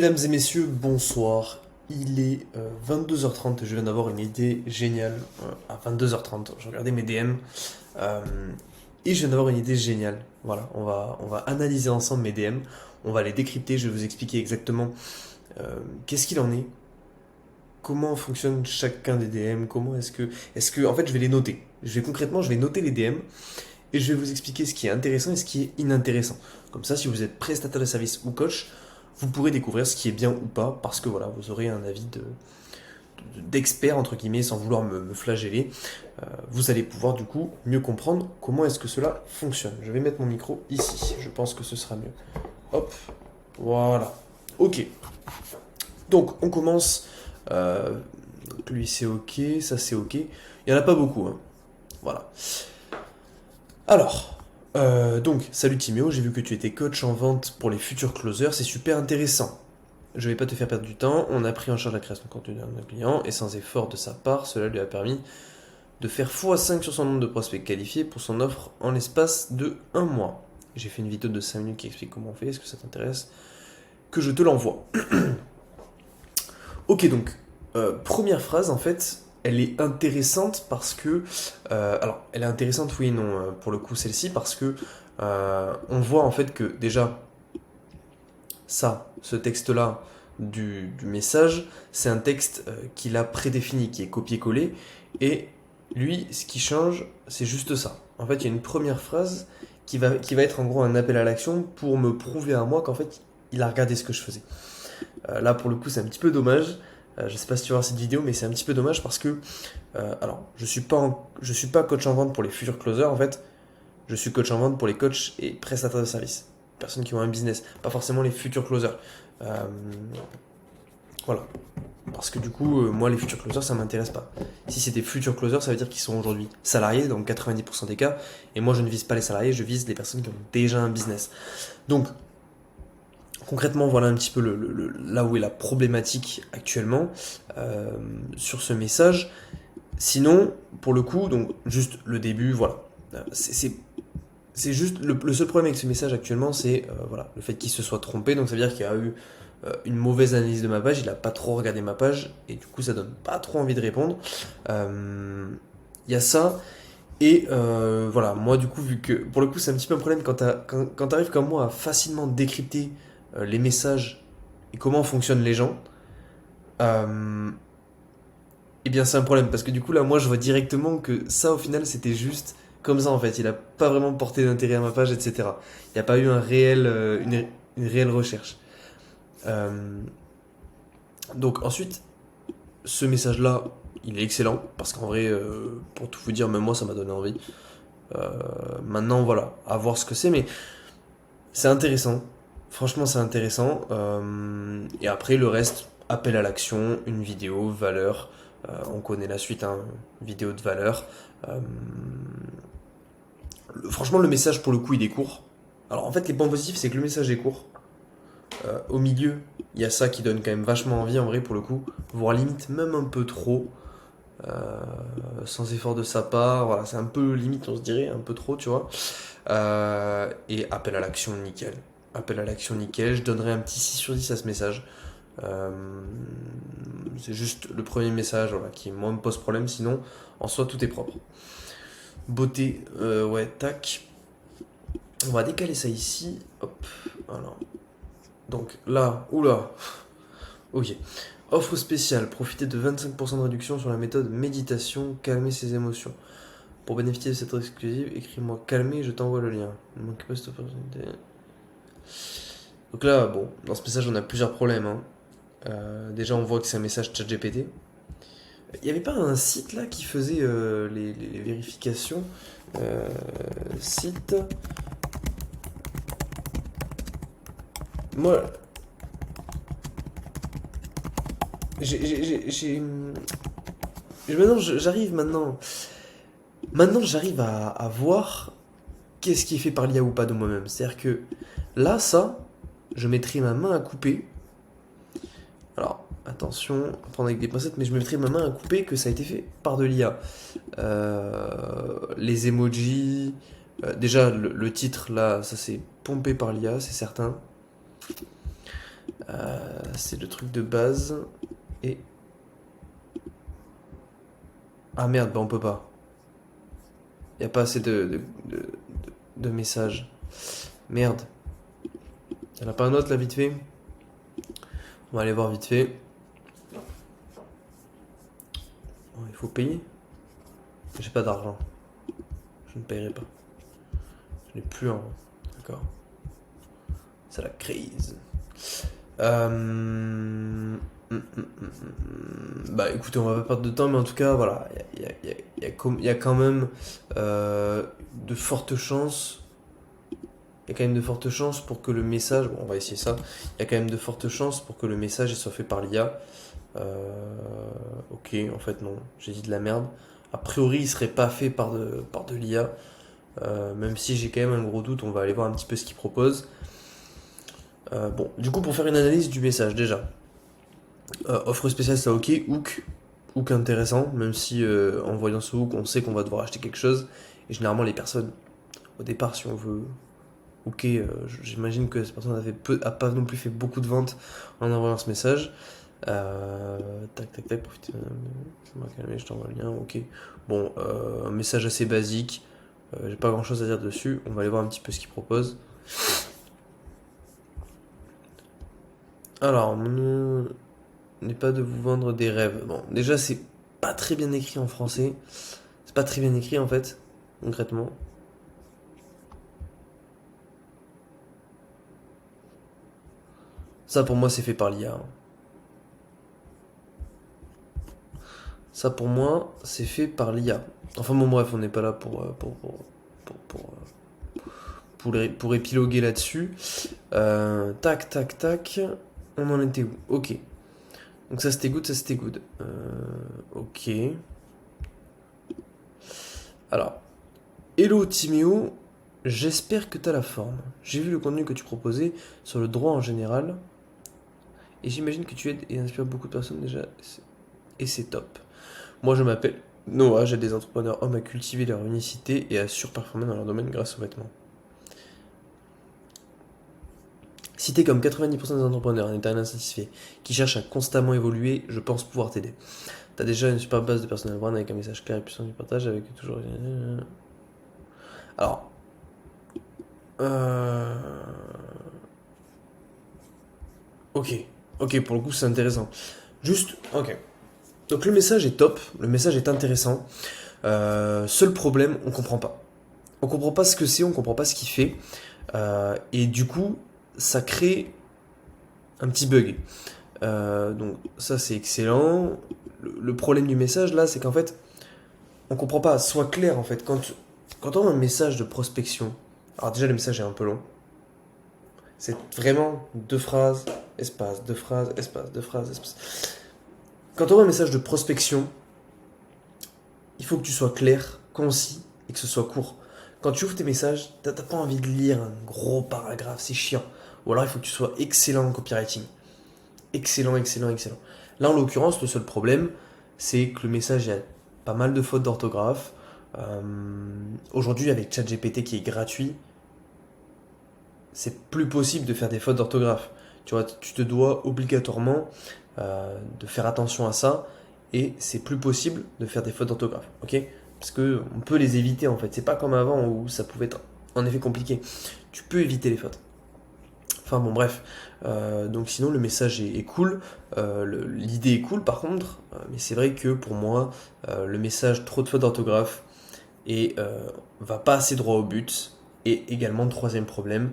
Mesdames et messieurs, bonsoir. Il est 22h30 et je viens d'avoir une idée géniale. À 22h30, je regardais mes DM euh, et je viens d'avoir une idée géniale. Voilà, on va analyser ensemble mes DM. On va les décrypter. Je vais vous expliquer exactement qu'est-ce qu'il en est, comment fonctionne chacun des DM, en fait, je vais les noter. Je vais noter les DM et je vais vous expliquer ce qui est intéressant et ce qui est inintéressant. Comme ça, si vous êtes prestataire de service ou coach, vous pourrez découvrir ce qui est bien ou pas, parce que voilà, vous aurez un avis d'expert, entre guillemets, sans vouloir me flageller. Vous allez pouvoir du coup mieux comprendre comment est-ce que cela fonctionne. Je vais mettre mon micro ici, je pense que ce sera mieux. Hop, voilà. Ok, donc on commence. Lui c'est ok, ça c'est ok. Il n'y en a pas beaucoup, hein. Voilà. Alors, donc, salut Timéo, j'ai vu que tu étais coach en vente pour les futurs closers, c'est super intéressant. Je vais pas te faire perdre du temps, on a pris en charge la création de contenu d'un client, et sans effort de sa part, cela lui a permis de faire x5 sur son nombre de prospects qualifiés pour son offre en l'espace de un mois. J'ai fait une vidéo de 5 minutes qui explique comment on fait, est-ce que ça t'intéresse? Que je te l'envoie. Ok, donc, première phrase, en fait, elle est intéressante parce que... alors, elle est intéressante, oui et non, pour le coup, celle-ci, parce que on voit en fait que déjà, ce texte-là du message, c'est un texte qu'il a prédéfini, qui est copié-collé, et lui, ce qui change, c'est juste ça. En fait, il y a une première phrase qui va être en gros un appel à l'action pour me prouver à moi qu'en fait, il a regardé ce que je faisais. Là, pour le coup, c'est un petit peu dommage. Je sais pas si tu vas voir cette vidéo, mais c'est un petit peu dommage parce que, alors, je suis pas coach en vente pour les futurs closers, en fait. Je suis coach en vente pour les coachs et prestataires de services. Personnes qui ont un business, pas forcément les futurs closers. Euh, voilà. Parce que du coup, moi, les futurs closers, ça m'intéresse pas. Si c'est des futurs closers, ça veut dire qu'ils sont aujourd'hui salariés, dans 90% des cas. Et moi, je ne vise pas les salariés, je vise les personnes qui ont déjà un business. Donc, concrètement, voilà un petit peu là où est la problématique actuellement sur ce message. Sinon, pour le coup, donc juste le début, voilà. C'est juste le seul problème avec ce message actuellement, c'est voilà, le fait qu'il se soit trompé. Donc ça veut dire qu'il y a eu une mauvaise analyse de ma page, il a pas trop regardé ma page, et du coup ça donne pas trop envie de répondre. Il y a ça, et voilà, moi du coup, vu que pour le coup c'est un petit peu un problème quand t'arrives comme moi à facilement décrypter les messages et comment fonctionnent les gens, euh, eh bien, c'est un problème parce que du coup, là, moi, je vois directement que ça, au final, c'était juste comme ça en fait. Il a pas vraiment porté d'intérêt à ma page, etc. Il n'y a pas eu une réelle recherche. Euh, donc, ensuite, ce message-là, il est excellent parce qu'en vrai, pour tout vous dire, même moi, ça m'a donné envie. Euh, Maintenant, voilà, à voir ce que c'est, mais c'est intéressant. Franchement, c'est intéressant. Et après, le reste, appel à l'action, une vidéo, valeur. On connaît la suite, hein, vidéo de valeur. Euh, Franchement, le message, pour le coup, il est court. Alors, en fait, les points positifs, c'est que le message est court. Au milieu, il y a ça qui donne quand même vachement envie, en vrai, pour le coup. Voire limite, même un peu trop. Euh, Sans effort de sa part. Voilà, c'est un peu limite, on se dirait, un peu trop, tu vois. Et appel à l'action, nickel. Appel à l'action, nickel. Je donnerai un petit 6 sur 10 à ce message. Euh, c'est juste le premier message voilà, qui moi me pose problème, sinon en soi tout est propre. Beauté, ouais, tac. On va décaler ça ici. Hop, voilà. Donc là, oula, ok. Offre spéciale, profitez de 25% de réduction sur la méthode méditation, calmer ses émotions. Pour bénéficier de cette offre exclusive, écris-moi calmer, je t'envoie le lien. Ne manquez pas cette opportunité. Donc là, bon, dans ce message, on a plusieurs problèmes, hein. Déjà, on voit que c'est un message ChatGPT. Il n'y avait pas un site là qui faisait les vérifications Site. Moi, maintenant, j'arrive maintenant. Maintenant, j'arrive à voir qu'est-ce qui est fait par l'IA ou pas de moi-même. C'est-à-dire que là, ça, je mettrai ma main à couper. Alors, attention, à prendre avec des pincettes, mais je mettrai ma main à couper que ça a été fait par de l'IA. Les emojis. Déjà, le titre, là, ça c'est pompé par l'IA, c'est certain. C'est le truc de base. Et... Ah merde, bah on peut pas. Y a pas assez de messages. Merde. Y'en a pas un autre là vite fait? On va aller voir vite fait. Bon, il faut payer. J'ai pas d'argent. Je ne paierai pas. Je n'ai plus un. D'accord. C'est la crise. Bah écoutez, on va pas perdre de temps, mais en tout cas, voilà, il y a quand même de fortes chances. Il y a quand même de fortes chances pour que le message. Bon, on va essayer ça. Il y a quand même de fortes chances pour que le message soit fait par l'IA. Ok, en fait, non, j'ai dit de la merde. A priori, il serait pas fait par de l'IA. Même si j'ai quand même un gros doute, on va aller voir un petit peu ce qu'il propose. Bon, du coup, pour faire une analyse du message, déjà. Offre spéciale, ça ok. Hook intéressant, même si en voyant ce hook, on sait qu'on va devoir acheter quelque chose. Et généralement, les personnes, au départ, si on veut hooker, j'imagine que cette personne a pas non plus fait beaucoup de ventes en envoyant ce message. Tac, profite. Ça m'a calmé, je t'envoie le lien, ok. Bon, un message assez basique. J'ai pas grand chose à dire dessus. On va aller voir un petit peu ce qu'il propose. Alors, n'est pas de vous vendre des rêves. Bon, déjà, c'est pas très bien écrit en français. C'est pas très bien écrit en fait, concrètement. Ça pour moi, c'est fait par l'IA, hein. Ça pour moi, c'est fait par l'IA. Enfin bon, bref, on n'est pas là pour épiloguer là-dessus. Tac. On en était où? Ok. Donc ça c'était good, ça c'était good. Ok. Alors, hello Timéo, j'espère que t'as la forme. J'ai vu le contenu que tu proposais sur le droit en général. Et j'imagine que tu aides et inspires beaucoup de personnes déjà. Et c'est top. Moi je m'appelle Noah, j'aide des entrepreneurs hommes à cultiver leur unicité et à surperformer dans leur domaine grâce aux vêtements. Si t'es comme 90% des entrepreneurs, un éternel insatisfait, qui cherchent à constamment évoluer, je pense pouvoir t'aider. T'as déjà une super base de personnel brand avec un message clair et puissant du partage avec toujours... Alors... Euh... Ok. Ok, pour le coup c'est intéressant. Juste... Ok. Donc le message est top, le message est intéressant. Seul problème, on comprend pas. On comprend pas ce que c'est, on comprend pas ce qu'il fait. Et du coup, ça crée un petit bug. Donc ça c'est excellent. Le problème du message là, c'est qu'en fait, on comprend pas. Sois clair en fait. Quand on a un message de prospection, alors déjà le message est un peu long. C'est vraiment deux phrases, espace, deux phrases, espace, deux phrases, espace. Quand on a un message de prospection, il faut que tu sois clair, concis et que ce soit court. Quand tu ouvres tes messages, t'as pas envie de lire un gros paragraphe, c'est chiant. Ou alors il faut que tu sois excellent en copywriting. Excellent. Là en l'occurrence, le seul problème, c'est que le message il y a pas mal de fautes d'orthographe. Aujourd'hui, avec ChatGPT qui est gratuit, c'est plus possible de faire des fautes d'orthographe. Tu vois, tu te dois obligatoirement de faire attention à ça et c'est plus possible de faire des fautes d'orthographe, ok? Parce que on peut les éviter en fait. C'est pas comme avant où ça pouvait être en effet compliqué. Tu peux éviter les fautes. Enfin bon, bref. Donc sinon, le message est cool. L'idée est cool par contre. Mais c'est vrai que pour moi, le message trop de fautes d'orthographe et va pas assez droit au but. Et également, troisième problème,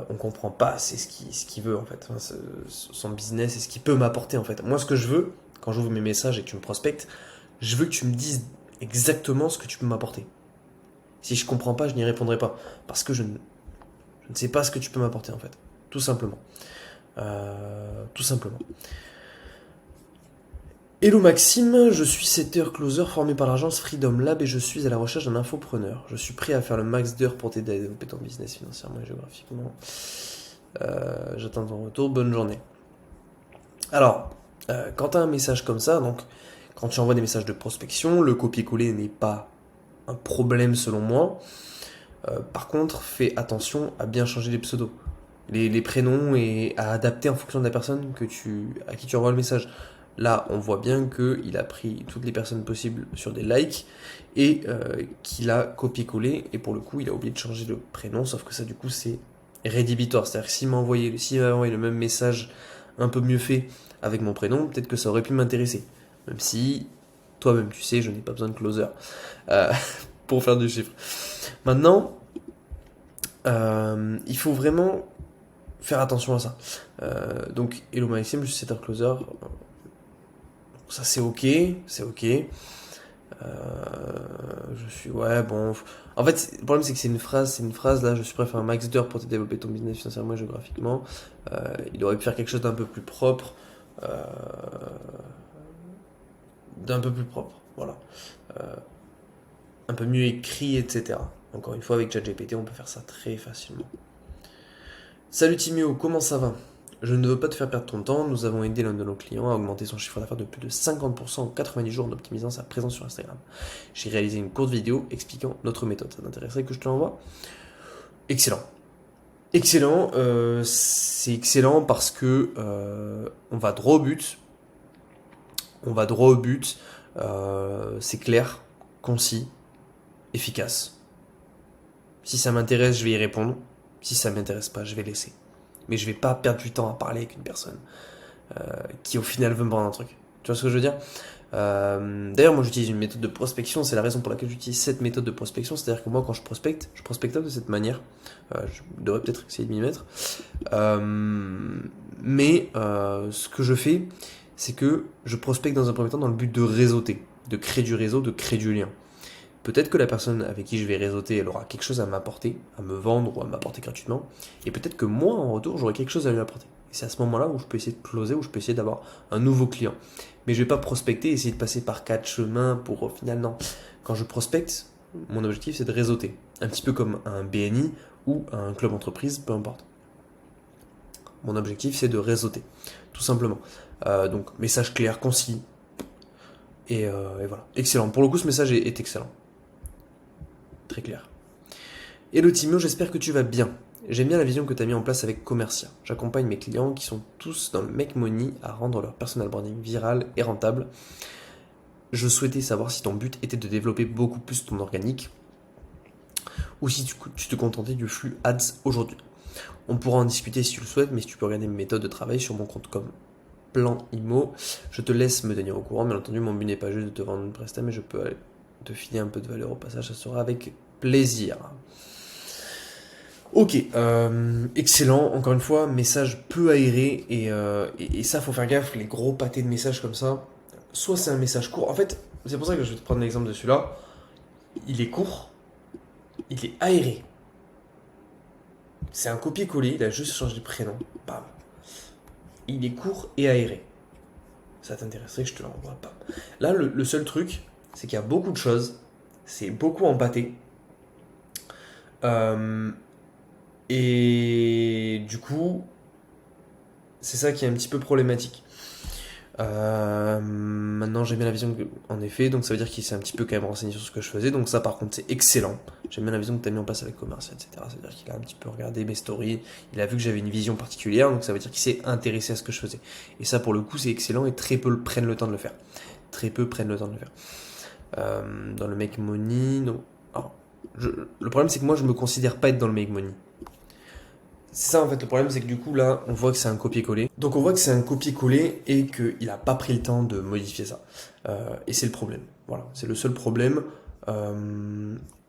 on comprend pas assez ce qu'il veut en fait. Enfin, son business et ce qu'il peut m'apporter en fait. Moi, ce que je veux, quand j'ouvre mes messages et que tu me prospectes, je veux que tu me dises exactement ce que tu peux m'apporter. Si je comprends pas, je n'y répondrai pas. Parce que je ne sais pas ce que tu peux m'apporter en fait. Tout simplement. Tout simplement. Hello Maxime, je suis setter closer formé par l'agence Freedom Lab et je suis à la recherche d'un infopreneur. Je suis prêt à faire le max d'heures pour t'aider à développer ton business financièrement et géographiquement. J'attends ton retour, bonne journée. Alors, quand tu as un message comme ça, donc quand tu envoies des messages de prospection, le copier-coller n'est pas un problème selon moi. Par contre, fais attention à bien changer les pseudos. les prénoms et à adapter en fonction de la personne à qui tu envoies le message. Là, on voit bien qu'il a pris toutes les personnes possibles sur des likes et qu'il a copié-collé. Et pour le coup, il a oublié de changer le prénom, sauf que ça, du coup, c'est rédhibitoire. C'est-à-dire que s'il m'avait envoyé le même message un peu mieux fait avec mon prénom, peut-être que ça aurait pu m'intéresser. Même si, toi-même, tu sais, je n'ai pas besoin de closer euh, pour faire du chiffre. Maintenant, il faut vraiment faire attention à ça. Donc, hello Maxime, je suis setter closer. Ça c'est ok, c'est ok. Je suis ouais bon. En fait, le problème c'est que c'est une phrase là. Je suis prêt à faire un max d'heures pour te développer ton business financièrement et géographiquement. Il aurait pu faire quelque chose d'un peu plus propre, euh, d'un peu plus propre, voilà, Euh, un peu mieux écrit, etc. Encore une fois, avec ChatGPT, on peut faire ça très facilement. Salut Timio, comment ça va? Je ne veux pas te faire perdre ton temps, nous avons aidé l'un de nos clients à augmenter son chiffre d'affaires de plus de 50% en 90 jours en optimisant sa présence sur Instagram. J'ai réalisé une courte vidéo expliquant notre méthode. Ça t'intéresserait que je te l'envoie? Excellent. Excellent, c'est excellent parce que on va droit au but. On va droit au but. C'est clair, concis, efficace. Si ça m'intéresse, je vais y répondre. Si ça m'intéresse pas, je vais laisser. Mais je vais pas perdre du temps à parler avec une personne qui au final veut me vendre un truc. Tu vois ce que je veux dire? D'ailleurs, moi j'utilise une méthode de prospection, c'est la raison pour laquelle j'utilise cette méthode de prospection, c'est-à-dire que moi quand je prospecte de cette manière. Je devrais peut-être essayer de m'y mettre. Ce que je fais, c'est que je prospecte dans un premier temps dans le but de réseauter, de créer du réseau, de créer du lien. Peut-être que la personne avec qui je vais réseauter, elle aura quelque chose à m'apporter, à me vendre ou à m'apporter gratuitement. Et peut-être que moi, en retour, j'aurai quelque chose à lui apporter. Et c'est à ce moment-là où je peux essayer de closer, où je peux essayer d'avoir un nouveau client. Mais je vais pas prospecter, essayer de passer par 4 chemins pour au final, non. Quand je prospecte, mon objectif c'est de réseauter. Un petit peu comme un BNI ou un club entreprise, peu importe. Mon objectif c'est de réseauter, tout simplement. Donc message clair, concis. Et voilà. Excellent. Pour le coup, ce message est excellent. Très clair. Hello Timio, j'espère que tu vas bien. J'aime bien la vision que tu as mis en place avec Commercia. J'accompagne mes clients qui sont tous dans le Make Money à rendre leur personal branding viral et rentable. Je souhaitais savoir si ton but était de développer beaucoup plus ton organique ou si tu te contentais du flux ads aujourd'hui. On pourra en discuter si tu le souhaites, mais si tu peux regarder mes méthodes de travail sur mon compte comme Plan Imo, je te laisse me tenir au courant. Bien entendu, mon but n'est pas juste de te vendre une prestation, mais je peux te filer un peu de valeur au passage, ça sera avec plaisir. Ok, excellent. Encore une fois, message peu aéré et ça, faut faire gaffe. Les gros pâtés de messages comme ça, soit c'est un message court. En fait, c'est pour ça que je vais te prendre l'exemple de celui-là. Il est court, il est aéré. C'est un copier-coller, il a juste changé de prénom. Bam. Il est court et aéré. Ça t'intéresserait, je te l'envoie pas. Là, le seul truc, c'est qu'il y a beaucoup de choses. C'est beaucoup empâté. Et du coup, c'est ça qui est un petit peu problématique. Maintenant, j'ai bien la vision en effet, donc ça veut dire qu'il s'est un petit peu quand même renseigné sur ce que je faisais, donc ça par contre c'est excellent. J'aime bien la vision que tu as mis en place avec Commerce, etc. Ça veut dire qu'il a un petit peu regardé mes stories, il a vu que j'avais une vision particulière, donc ça veut dire qu'il s'est intéressé à ce que je faisais. Et ça pour le coup c'est excellent et très peu prennent le temps de le faire. Très peu prennent le temps de le faire. Dans le make money, non. Alors, le problème c'est que moi je me considère pas être dans le make money. C'est ça en fait, le problème c'est que du coup là on voit que c'est un copier-coller. Donc on voit que c'est un copier-coller et qu'il a pas pris le temps de modifier ça. Et c'est le problème. Voilà, c'est le seul problème.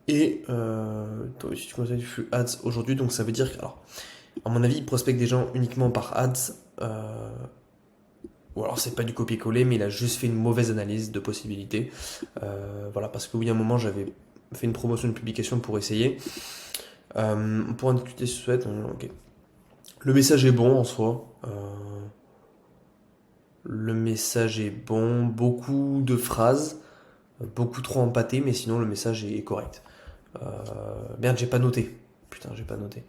Si tu conseilles du flux ads aujourd'hui, donc ça veut dire que, alors, à mon avis, il prospecte des gens uniquement par ads. Ou alors c'est pas du copier-coller, mais il a juste fait une mauvaise analyse de possibilités. Voilà, parce que oui, à un moment j'avais fait une promotion de publication pour essayer. On pourra en discuter si tu souhaites. Ok. Le message est bon en soi. Le message est bon. Beaucoup de phrases. Beaucoup trop empâté, mais sinon le message est correct. Merde, j'ai pas noté. Putain, j'ai pas noté.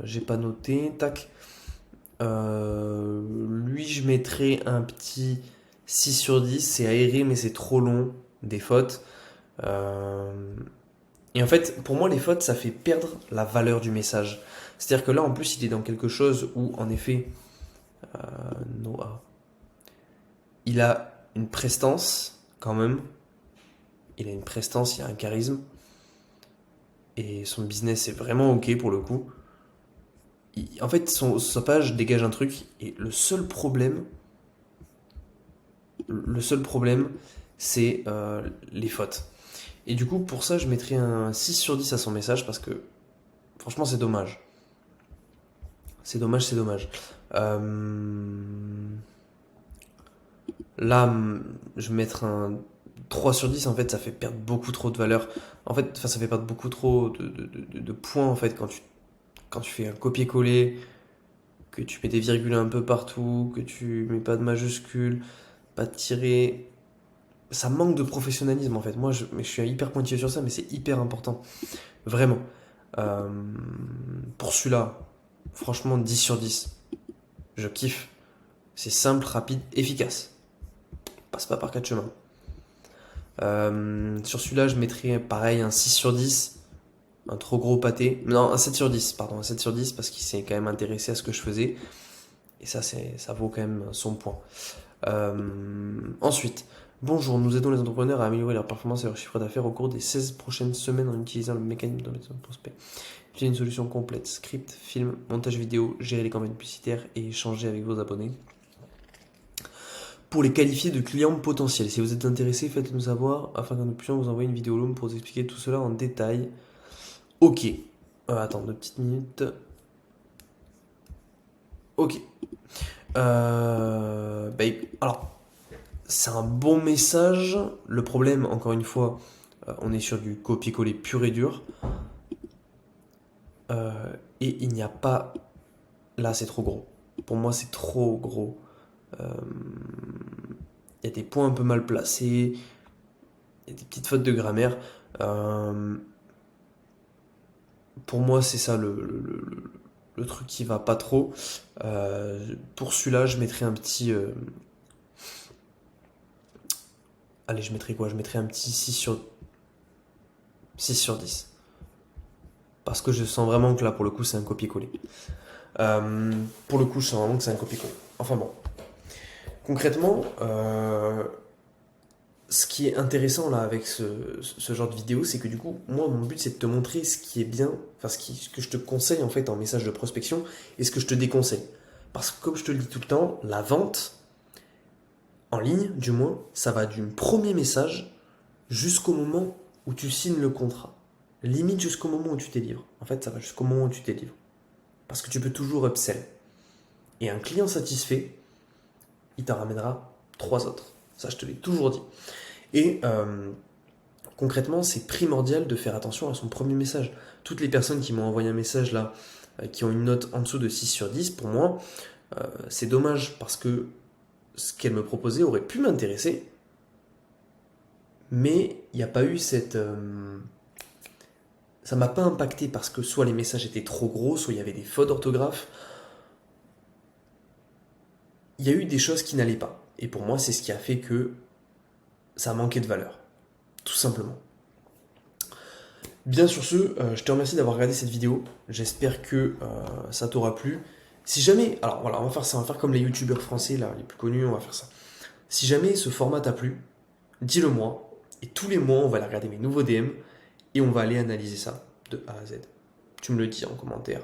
J'ai pas noté. Tac. Lui, je mettrais un petit 6/10. C'est aéré, mais c'est trop long. Des fautes. Et en fait, pour moi, les fautes, ça fait perdre la valeur du message. C'est-à-dire que là, en plus, il est dans quelque chose où, en effet, Noah, il a une prestance, quand même. Il a une prestance, il a un charisme. Et son business est vraiment ok pour le coup. En fait, sa page dégage un truc. Et le seul problème, c'est les fautes. Et du coup, pour ça, je mettrais un 6 sur 10 à son message parce que, franchement, c'est dommage. C'est dommage, c'est dommage. Là, je vais mettre un 3 sur 10. En fait, ça fait perdre beaucoup trop de valeur. En fait, enfin, ça fait perdre beaucoup trop de points, en fait, quand tu fais un copier-coller, que tu mets des virgules un peu partout, que tu mets pas de majuscules, pas de tirés. Ça manque de professionnalisme, en fait. Moi, mais je suis hyper pointilleux sur ça, mais c'est hyper important. Vraiment. Euh, pour celui-là, franchement, 10 sur 10. Je kiffe. C'est simple, rapide, efficace. Passe pas par quatre chemins. Sur celui-là, je mettrais pareil un 6 sur 10. Un trop gros pâté. Non, un 7 sur 10, pardon. Un 7 sur 10 parce qu'il s'est quand même intéressé à ce que je faisais. Et ça vaut quand même son point. Ensuite, bonjour, nous aidons les entrepreneurs à améliorer leur performance et leur chiffre d'affaires au cours des 16 prochaines semaines en utilisant le mécanisme de prospect. J'ai une solution complète, script, film, montage vidéo, gérer les campagnes publicitaires et échanger avec vos abonnés. Pour les qualifier de clients potentiels. Si vous êtes intéressé, faites-le nous savoir afin que nous puissions vous envoyer une vidéo Loom pour vous expliquer tout cela en détail. Ok. Attends, 2 petites minutes. Ok. Alors, c'est un bon message. Le problème, encore une fois, on est sur du copier-coller pur et dur. Et il n'y a pas... Là, c'est trop gros. Pour moi, c'est trop gros. Il y a des points un peu mal placés. Il y a des petites fautes de grammaire. Pour moi, c'est ça le truc qui va pas trop. Pour celui-là, je mettrais un petit... Allez, je mettrais quoi? Je mettrais un petit 6 sur 10. Parce que je sens vraiment que là, pour le coup, c'est un copier-coller. Pour le coup, je sens vraiment que c'est un copier-coller. Enfin bon. Concrètement, ce qui est intéressant là avec ce genre de vidéo, c'est que du coup, moi, mon but, c'est de te montrer ce qui est bien, enfin, ce que je te conseille en fait en message de prospection et ce que je te déconseille. Parce que comme je te le dis tout le temps, la vente, en ligne du moins, ça va du premier message jusqu'au moment où tu signes le contrat. Limite jusqu'au moment où tu délivres. En fait, ça va jusqu'au moment où tu délivres. Parce que tu peux toujours upsell. Et un client satisfait, il t'en ramènera 3 autres. Ça, je te l'ai toujours dit. Et concrètement, c'est primordial de faire attention à son premier message. Toutes les personnes qui m'ont envoyé un message là, qui ont une note en dessous de 6 sur 10, pour moi, c'est dommage parce que ce qu'elle me proposait aurait pu m'intéresser, mais il n'y a pas eu cette... ça m'a pas impacté parce que soit les messages étaient trop gros, soit il y avait des fautes d'orthographe. Il y a eu des choses qui n'allaient pas. Et pour moi, c'est ce qui a fait que ça a manqué de valeur. Tout simplement. Bien sur ce, je te remercie d'avoir regardé cette vidéo. J'espère que ça t'aura plu. Si jamais, alors voilà, on va faire ça, on va faire comme les youtubeurs français là, les plus connus, on va faire ça. Si jamais ce format t'a plu, dis-le moi. Et tous les mois, on va aller regarder mes nouveaux DM et on va aller analyser ça de A à Z. Tu me le dis en commentaire.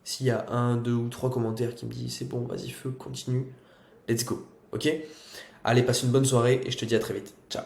S'il y a 1, 2 ou 3 commentaires qui me disent c'est bon, vas-y feu, continue, let's go. Ok? Allez, passe une bonne soirée et je te dis à très vite. Ciao.